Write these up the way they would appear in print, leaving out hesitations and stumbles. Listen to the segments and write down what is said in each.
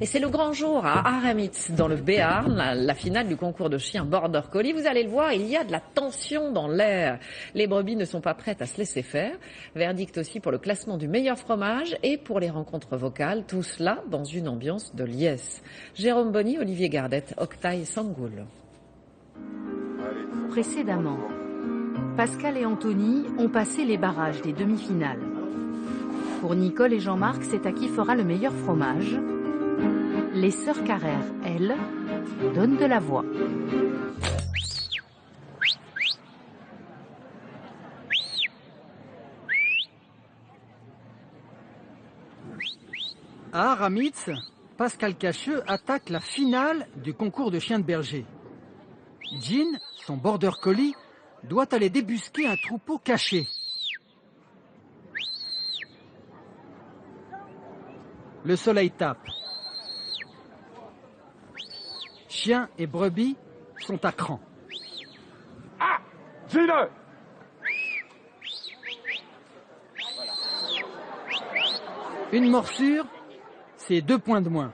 Et c'est le grand jour à Aramitz, dans le Béarn, la finale du concours de chiens Border Collie. Vous allez le voir, il y a de la tension dans l'air. Les brebis ne sont pas prêtes à se laisser faire. Verdict aussi pour le classement du meilleur fromage et pour les rencontres vocales. Tout cela dans une ambiance de liesse. Jérôme Bonny, Olivier Gardette, Oktay Sangoul. Précédemment, Pascal et Anthony ont passé les barrages des demi-finales. Pour Nicole et Jean-Marc, c'est à qui fera le meilleur fromage. Les sœurs Carrère, elles, donnent de la voix. À Aramitz, Pascal Cacheux attaque la finale du concours de chiens de berger. Jean, son border collie, doit aller débusquer un troupeau caché. Le soleil tape. Chiens et brebis sont à cran. Ah, Jean! Une morsure, c'est 2 points de moins.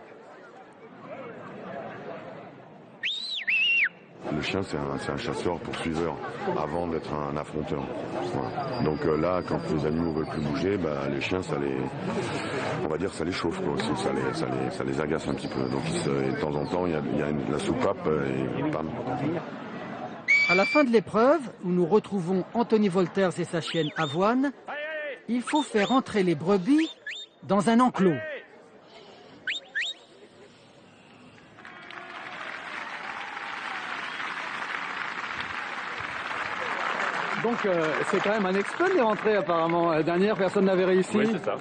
Le chien, c'est un chasseur poursuiveur avant d'être un affronteur. Voilà. Donc là, quand les animaux veulent plus bouger, les chiens, on va dire, ça les chauffe quoi, aussi, ça les agace un petit peu. Donc de temps en temps, il y a la soupape et bam. À la fin de l'épreuve, où nous retrouvons Anthony Wolters et sa chienne Avoine, il faut faire entrer les brebis dans un enclos. Donc c'est quand même un exploit de les rentrer apparemment. La dernière, personne n'avait réussi. Oui, c'est ça.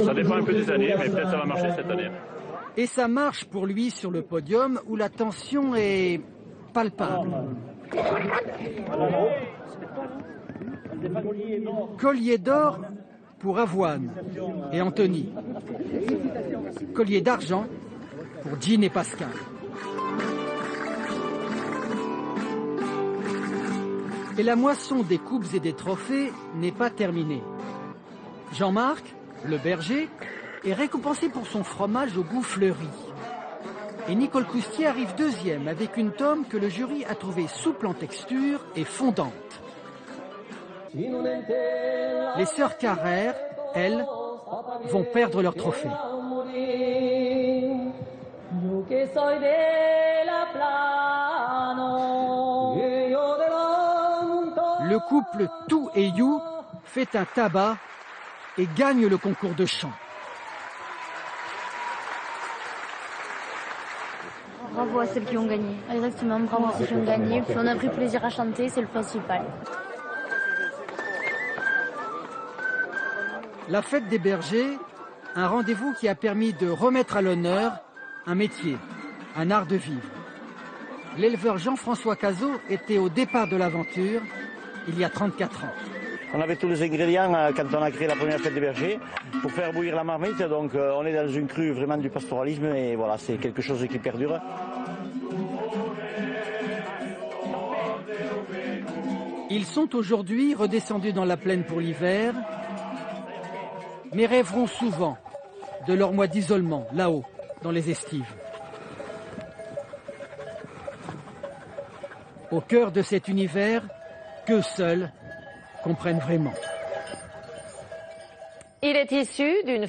Ça dépend un peu des années, mais peut-être ça va marcher cette année. Et ça marche pour lui sur le podium où la tension est palpable. Collier d'or pour Avoine et Anthony. Collier d'argent pour Jean et Pascal. Et la moisson des coupes et des trophées n'est pas terminée. Jean-Marc, le berger, est récompensé pour son fromage au goût fleuri. Et Nicole Coustier arrive deuxième avec une tome que le jury a trouvée souple en texture et fondante. Les sœurs Carrère, elles, vont perdre leur trophée. Le couple Tou et You fait un tabac et gagne le concours de chant. Bravo à celles qui ont gagné. Exactement, bravo à celles qui ont gagné. Puis on a pris plaisir à chanter, c'est le principal. La fête des bergers, un rendez-vous qui a permis de remettre à l'honneur un métier, un art de vivre. L'éleveur Jean-François Cazot était au départ de l'aventure il y a 34 ans. On avait tous les ingrédients quand on a créé la première fête des bergers pour faire bouillir la marmite. Donc on est dans une crue vraiment du pastoralisme et voilà, c'est quelque chose qui perdure. Ils sont aujourd'hui redescendus dans la plaine pour l'hiver, mais rêveront souvent de leur mois d'isolement, là-haut, dans les estives. Au cœur de cet univers qu'eux seuls comprennent vraiment. Il est issu d'une